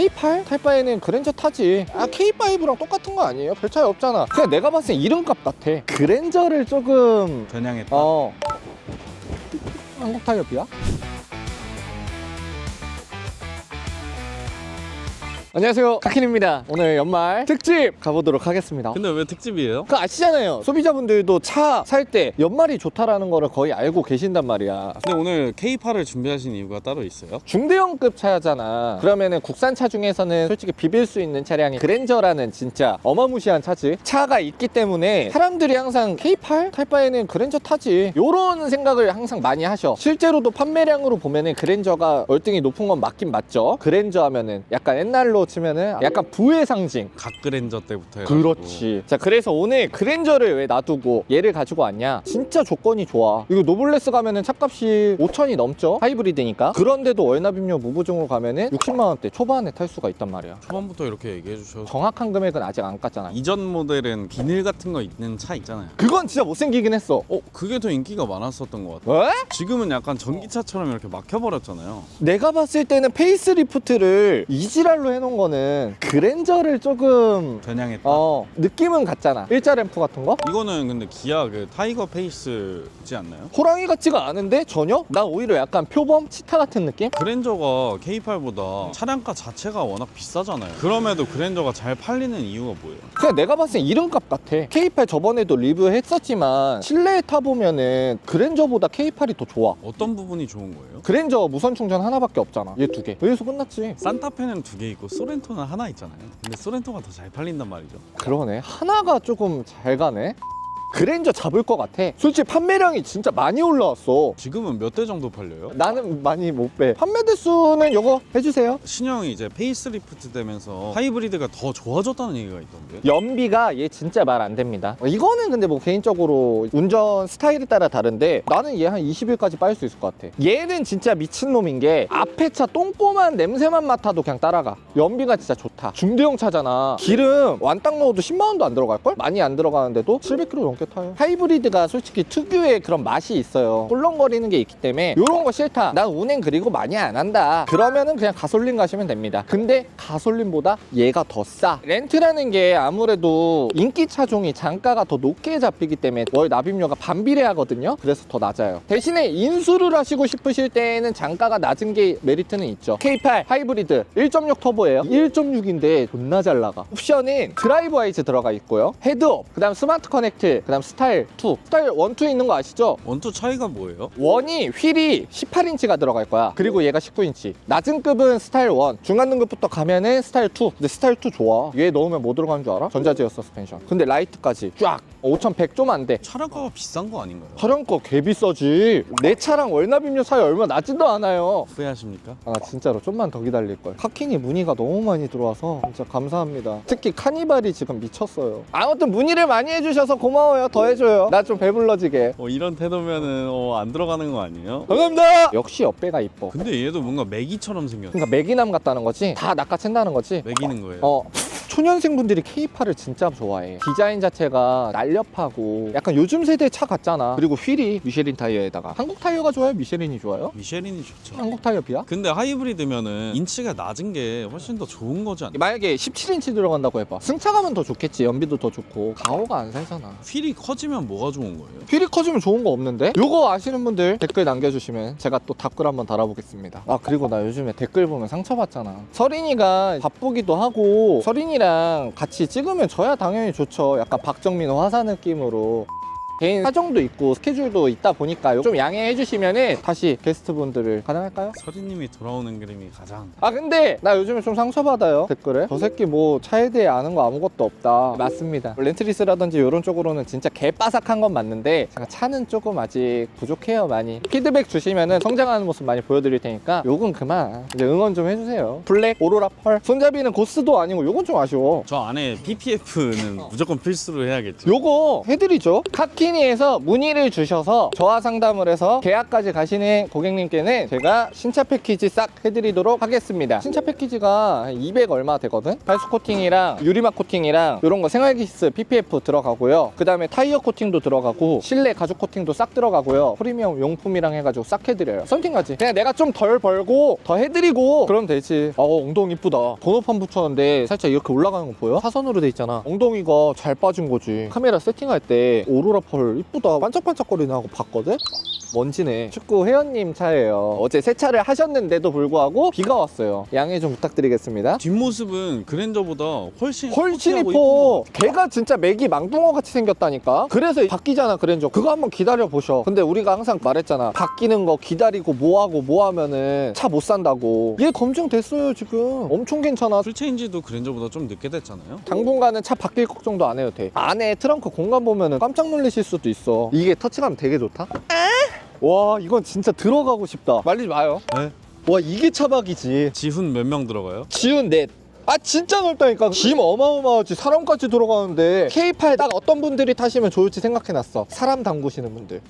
K8 탈 바에는 그랜저 타지. 아 K5랑 똑같은 거 아니에요? 별 차이 없잖아. 그냥 내가 봤을 때 이름값 같아. 그랜저를 조금 겨냥했다. 한국 타이어비야? 안녕하세요, 카킨입니다. 오늘 연말 특집 가보도록 하겠습니다. 근데 왜 특집이에요? 그거 아시잖아요. 소비자분들도 차 살 때 연말이 좋다라는 거를 거의 알고 계신단 말이야. 근데 오늘 K8을 준비하신 이유가 따로 있어요? 중대형급 차잖아. 그러면은 국산차 중에서는 솔직히 비빌 수 있는 차량이 그랜저라는 진짜 어마무시한 차지. 차가 있기 때문에 사람들이 항상 K8 탈 바에는 그랜저 타지, 요런 생각을 항상 많이 하셔. 실제로도 판매량으로 보면은 그랜저가 월등히 높은 건 맞긴 맞죠. 그랜저 하면은 약간 옛날로 치면은 약간 부의 상징. 갓그랜저 때부터 해가지고. 그렇지. 자, 그래서 오늘 그랜저를 왜 놔두고 얘를 가지고 왔냐? 진짜 조건이 좋아. 이거 노블레스 가면은 차값이 5천이 넘죠? 하이브리드니까. 그런데도 월납임료 무보증으로 가면은 60만 원대 초반에 탈 수가 있단 말이야. 초반부터 이렇게 얘기해 주셔서. 정확한 금액은 아직 안 깠잖아. 이전 모델은 비닐 같은 거 있는 차 있잖아요. 그건 진짜 못생기긴 했어. 그게 더 인기가 많았었던 것 같아요. 에? 지금은 약간 전기차처럼 이렇게 막혀버렸잖아요. 내가 봤을 때는 페이스리프트를 이지랄로 해놓은 거는 그랜저를 조금 겨냥했다. 느낌은 같잖아. 일자 램프 같은 거? 이거는 근데 기아 그 타이거 페이스지 않나요? 호랑이 같지가 않은데 전혀? 나 오히려 약간 표범 치타 같은 느낌? 그랜저가 K8보다 차량가 자체가 워낙 비싸잖아요. 그럼에도 그랜저가 잘 팔리는 이유가 뭐예요? 그냥 내가 봤을 때 이름값 같아. K8 저번에도 리뷰했었지만 실내에 타보면은 그랜저보다 K8이 더 좋아. 어떤 부분이 좋은 거예요? 그랜저 무선 충전 하나밖에 없잖아. 얘 두 개. 여기서 끝났지. 산타페는 2개 있고 소렌토는 하나 있잖아요. 근데 소렌토가 더 잘 팔린단 말이죠. 그러네. 하나가 조금 잘 가네. 그랜저 잡을 것 같아. 솔직히 판매량이 진짜 많이 올라왔어. 지금은 몇 대 정도 팔려요? 나는 많이 못 빼. 판매 대수는 요거 해주세요. 신형이 이제 페이스리프트 되면서 하이브리드가 더 좋아졌다는 얘기가 있던데. 연비가 얘 진짜 말 안 됩니다. 이거는 근데 뭐 개인적으로 운전 스타일에 따라 다른데 나는 얘 한 20일까지 빨 수 있을 것 같아. 얘는 진짜 미친놈인 게 앞에 차 똥꼬만 냄새만 맡아도 그냥 따라가. 연비가 진짜 좋다. 중대형 차잖아. 기름 완딱 넣어도 10만 원도 안 들어갈걸? 많이 안 들어가는데도 700km 넘게 타요. 하이브리드가 솔직히 특유의 그런 맛이 있어요. 꿀렁거리는 게 있기 때문에 이런 거 싫다. 난 운행 그리고 많이 안 한다. 그러면은 그냥 가솔린 가시면 됩니다. 근데 가솔린보다 얘가 더 싸. 렌트라는 게 아무래도 인기 차종이 단가가 더 높게 잡히기 때문에 월 납입료가 반비례하거든요. 그래서 더 낮아요. 대신에 인수를 하시고 싶으실 때는 단가가 낮은 게 메리트는 있죠. K8 하이브리드 1.6 터보예요. 1.6인데 존나 잘 나가. 옵션은 드라이브 와이즈 들어가 있고요. 헤드업, 그 다음 스마트 커넥트, 그 다음 스타일 2. 스타일 1, 2 있는 거 아시죠? 원투 차이가 뭐예요? 원이 휠이 18인치가 들어갈 거야. 그리고 얘가 19인치. 낮은 급은 스타일 1, 중간 등급부터 가면은 스타일 2. 근데 스타일 2 좋아. 얘 넣으면 뭐 들어가는 줄 알아? 전자제어 서스펜션. 근데 라이트까지 쫙 5,100 좀 안 돼. 차량가가 비싼 거 아닌가요? 차량가 개 비싸지. 내 차랑 월납임료 차이 얼마 나지도 않아요. 후회하십니까? 아 진짜로 좀만 더 기다릴걸. 카키니 문의가 너무 많이 들어와서 진짜 감사합니다. 특히 카니발이 지금 미쳤어요. 아무튼 문의를 많이 해주셔서 고마워요. 더 해줘요. 나 좀 배불러지게. 이런 태도면은 안 들어가는 거 아니에요? 감사합니다. 역시 옆배가 이뻐. 근데 얘도 뭔가 메기처럼 생겼어. 그러니까 매기남 같다는 거지. 다 낚아챈다는 거지. 매기는 거예요. 초년생분들이 K8을 진짜 좋아해. 디자인 자체가 날렵하고 약간 요즘 세대 차 같잖아. 그리고 휠이 미쉐린 타이어에다가. 한국 타이어가 좋아요? 미쉐린이 좋아요? 미쉐린이 좋죠. 한국 타이어 비야? 근데 하이브리드면은 인치가 낮은 게 훨씬 더 좋은 거지 않나요? 만약에 17인치 들어간다고 해봐. 승차 가면 더 좋겠지. 연비도 더 좋고. 가오가 안 살잖아. 휠이 커지면 뭐가 좋은 거예요? 휠이 커지면 좋은 거 없는데? 요거 아시는 분들 댓글 남겨주시면 제가 또 답글 한번 달아보겠습니다. 아 그리고 나 요즘에 댓글 보면 상처받잖아. 서린이가 바쁘기도 하고 서린이랑 같이 찍으면 저야 당연히 좋죠. 약간 박정민 화사 느낌으로. 개인 사정도 있고 스케줄도 있다 보니까 좀 양해해 주시면은 다시 게스트분들을 가능할까요? 서리님이 돌아오는 그림이 가장. 아 근데 나 요즘에 좀 상처받아요. 댓글에 저 새끼 뭐 차에 대해 아는 거 아무것도 없다. 맞습니다. 렌트리스라든지 이런 쪽으로는 진짜 개빠삭한 건 맞는데 제가 차는 조금 아직 부족해요. 많이 피드백 주시면은 성장하는 모습 많이 보여드릴 테니까 요건 그만 이제 응원 좀 해주세요. 블랙, 오로라 펄, 손잡이는 고스도 아니고 요건 좀 아쉬워. 저 안에 PPF는 무조건 필수로 해야겠죠. 요거 해드리죠. 카킨 푸니니에서 문의를 주셔서 저와 상담을 해서 계약까지 가시는 고객님께는 제가 신차 패키지 싹 해드리도록 하겠습니다. 신차 패키지가 한 200 얼마 되거든? 발수 코팅이랑 유리막 코팅이랑 이런 거 생활기스 PPF 들어가고요. 그 다음에 타이어 코팅도 들어가고 실내 가죽 코팅도 싹 들어가고요. 프리미엄 용품이랑 해가지고 싹 해드려요. 썬팅까지 그냥 내가 좀 덜 벌고 더 해드리고 그럼 되지. 엉덩이 이쁘다. 번호판 붙였는데 살짝 이렇게 올라가는 거 보여? 사선으로 돼 있잖아. 엉덩이가 잘 빠진 거지. 카메라 세팅할 때 오로라 펄 이쁘다 반짝반짝거리나 하고 봤거든? 먼지네. 축구 회원님 차예요. 어제 세차를 하셨는데도 불구하고 비가 왔어요. 양해 좀 부탁드리겠습니다. 뒷모습은 그랜저보다 훨씬 훨씬 스포티하고 이뻐. 걔가 진짜 맥이 망둥어 같이 생겼다니까. 그래서 바뀌잖아 그랜저. 그거 한번 기다려 보셔. 근데 우리가 항상 말했잖아. 바뀌는 거 기다리고 뭐하고 뭐하면은 차 못 산다고. 얘 검증됐어요 지금. 엄청 괜찮아. 풀체인지도 그랜저보다 좀 늦게 됐잖아요. 당분간은 차 바뀔 걱정도 안 해도 돼. 안에 트렁크 공간 보면은 깜짝 놀라실 수도 있어. 이게 터치감 되게 좋다. 와 이건 진짜 들어가고 싶다. 말리지 마요. 네. 와 이게 차박이지. 지훈 몇 명 들어가요? 지훈 넷. 아 진짜 넓다니까. 짐 어마어마하지. 사람까지 들어가는데 K8 딱 어떤 분들이 타시면 좋을지 생각해놨어. 사람 담그시는 분들.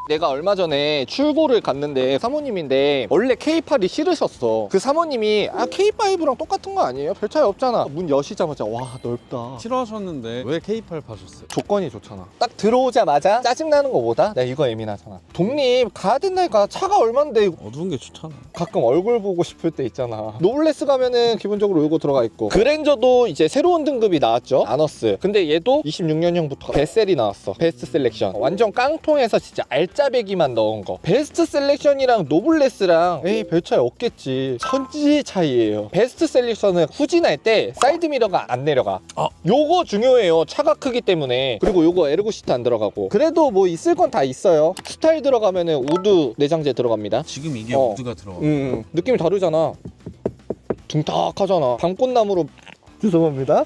내가 얼마 전에 출고를 갔는데 사모님인데 원래 K8이 싫으셨어. 그 사모님이 K5랑 똑같은 거 아니에요? 별 차이 없잖아. 문 여시자마자 와 넓다. 싫어하셨는데 왜 K8 파셨어요? 조건이 좋잖아. 딱 들어오자마자 짜증나는 거보다 내가 이거 예민하잖아. 독립 가야 된다니까. 차가 얼만데. 어두운 게 좋잖아. 가끔 얼굴 보고 싶을 때 있잖아. 노블레스 가면은 기본적으로 이거 들어가 있고, 그랜저도 이제 새로운 등급이 나왔죠. 아너스. 근데 얘도 26년형부터 베셀이 나왔어. 베스트 셀렉션. 완전 깡통에서 진짜 알짜배기만 넣은 거. 베스트 셀렉션이랑 노블레스랑 에이 별 차이 없겠지. 천지의 차이예요. 베스트 셀렉션은 후진할 때 사이드미러가 안 내려가. 요거 중요해요. 차가 크기 때문에. 그리고 요거 에르고 시트 안 들어가고. 그래도 뭐 있을 건 다 있어요. 스타일 들어가면은 우드 내장재 들어갑니다. 지금 이게 어. 우드가 들어가. 느낌이 다르잖아. 둥탁하잖아. 방꽃나무로. 죄송합니다.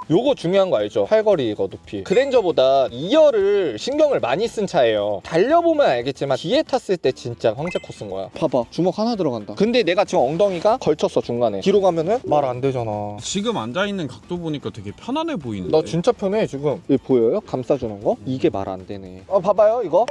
요거 중요한 거 알죠? 팔걸이 이거 높이. 그랜저보다 2열을 신경을 많이 쓴 차예요. 달려보면 알겠지만 뒤에 탔을 때 진짜 황제코 쓴 거야. 봐봐, 주먹 하나 들어간다. 근데 내가 지금 엉덩이가 걸쳤어 중간에. 뒤로 가면은 말 안 되잖아. 지금 앉아있는 각도 보니까 되게 편안해 보이는데. 나 진짜 편해 지금. 이거 보여요? 감싸주는 거? 이게 말 안 되네. 봐봐요 이거.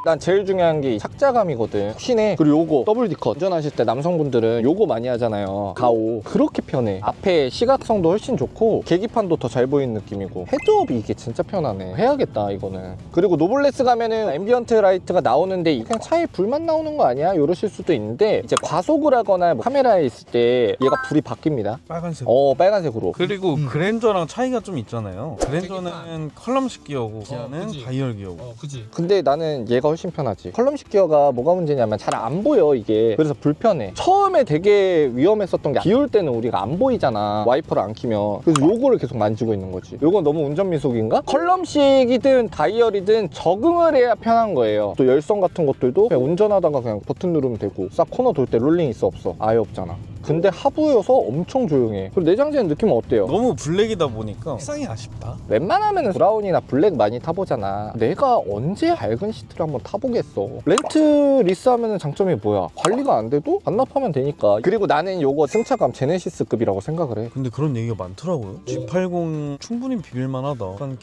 난 제일 중요한 게 착자감이거든. 푹신해. 그리고 요거 더블 D컷 운전하실 때 남성분들은 요거 많이 하잖아요. 가오. 그렇게 편해. 앞에 시각성도 훨씬 좋고 계기판도 더 잘 보이는 느낌이고 헤드업이 이게 진짜 편하네. 해야겠다 이거는. 그리고 노블레스 가면은 앰비언트 라이트가 나오는데 그냥 차에 불만 나오는 거 아니야? 이러실 수도 있는데 이제 과속을 하거나 뭐 카메라에 있을 때 얘가 불이 바뀝니다. 빨간색. 빨간색으로. 그리고 그랜저랑 차이가 좀 있잖아요. 그랜저는 컬럼식 기어고 기아는 그치. 다이얼 기어고. 그지. 근데 나는 얘가 훨씬 편하지. 컬럼식 기어가 뭐가 문제냐면 잘 안 보여 이게. 그래서 불편해. 처음에 되게 위험했었던 게 비올 때는 우리가 안 보이잖아, 와이퍼를 안 키면. 그래서 요거를 계속 만지고 있는 거지. 요건 너무 운전 미숙인가? 컬럼식이든 다이얼이든 적응을 해야 편한 거예요. 또 열선 같은 것들도 그냥 운전하다가 그냥 버튼 누르면 되고, 싹 코너 돌 때 롤링 있어 없어? 아예 없잖아. 근데 하부여서 엄청 조용해. 그리고 내장재는 느낌은 어때요? 너무 블랙이다 보니까 색상이 아쉽다. 웬만하면 브라운이나 블랙 많이 타보잖아. 내가 언제 밝은 시트를 한번 타보겠어. 렌트 리스하면 장점이 뭐야? 관리가 안 돼도 반납하면 되니까. 그리고 나는 요거 승차감 제네시스급이라고 생각을 해. 근데 그런 얘기가 많더라고요. G80 충분히 비빌만하다. 약간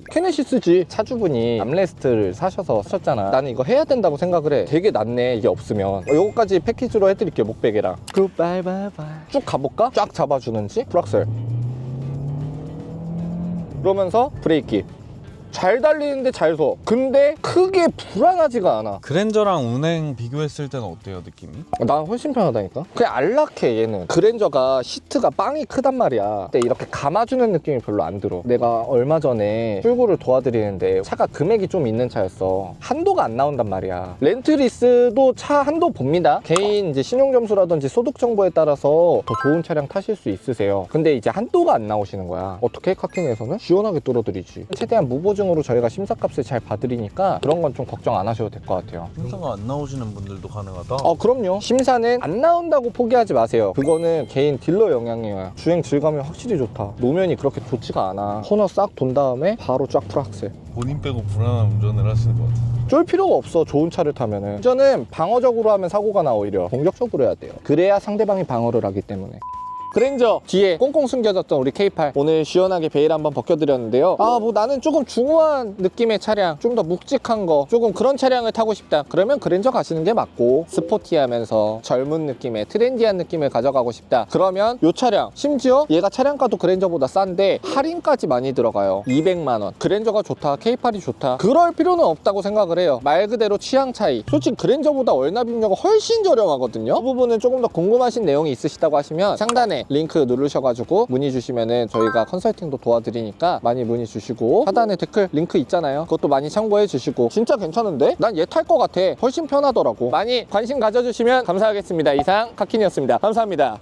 케네시스지. 차주분이 암레스트를 사셔서 하셨잖아. 나는 이거 해야 된다고 생각을 해. 되게 낫네 이게 없으면. 요거까지 패키지로 해드릴게요. 목베개랑. 굿바이 바이바이. 쭉 가볼까? 쫙 잡아주는지. 풀악셀. 그러면서 브레이크. 잘 달리는데 잘 서. 근데 크게 불안하지가 않아. 그랜저랑 운행 비교했을 때는 어때요, 느낌이? 난 훨씬 편하다니까. 그냥 안락해 얘는. 그랜저가 시트가 빵이 크단 말이야. 근데 이렇게 감아주는 느낌이 별로 안 들어. 내가 얼마 전에 출고를 도와드리는데 차가 금액이 좀 있는 차였어. 한도가 안 나온단 말이야. 렌트리스도 차 한도 봅니다. 개인 이제 신용점수라든지 소득 정보에 따라서 더 좋은 차량 타실 수 있으세요. 근데 이제 한도가 안 나오시는 거야. 어떻게? 카팅에서는 시원하게 뚫어드리지. 최대한 무보증으로 저희가 심사값을 잘 봐드리니까 그런 건 좀 걱정 안 하셔도 될 것 같아요. 심사가 안 나오시는 분들도 가능하다? 그럼요. 심사는 안 나온다고 포기하지 마세요. 그거는 개인 딜러 영향이에요. 주행 질감이 확실히 좋다. 노면이 그렇게 좋지가 않아. 코너 싹 돈 다음에 바로 쫙 풀악셀. 본인 빼고 불안한 운전을 하시는 것 같아요. 쫄 필요가 없어. 좋은 차를 타면은. 운전은 방어적으로 하면 사고가 나. 오히려 공격적으로 해야 돼요. 그래야 상대방이 방어를 하기 때문에. 그랜저 뒤에 꽁꽁 숨겨졌던 우리 K8 오늘 시원하게 베일 한번 벗겨드렸는데요. 아 뭐 나는 조금 중후한 느낌의 차량, 좀 더 묵직한 거, 조금 그런 차량을 타고 싶다 그러면 그랜저 가시는 게 맞고, 스포티하면서 젊은 느낌의 트렌디한 느낌을 가져가고 싶다 그러면 이 차량, 심지어 얘가 차량가도 그랜저보다 싼데 할인까지 많이 들어가요. 200만원. 그랜저가 좋다, K8이 좋다 그럴 필요는 없다고 생각을 해요. 말 그대로 취향 차이. 솔직히 그랜저보다 월납임료가 훨씬 저렴하거든요. 이 부분은 조금 더 궁금하신 내용이 있으시다고 하시면 상단에 링크 누르셔가지고 문의 주시면은 저희가 컨설팅도 도와드리니까 많이 문의 주시고, 하단에 댓글 링크 있잖아요. 그것도 많이 참고해 주시고. 진짜 괜찮은데? 난 얘 탈 것 같아. 훨씬 편하더라고. 많이 관심 가져주시면 감사하겠습니다. 이상 카킨이었습니다. 감사합니다.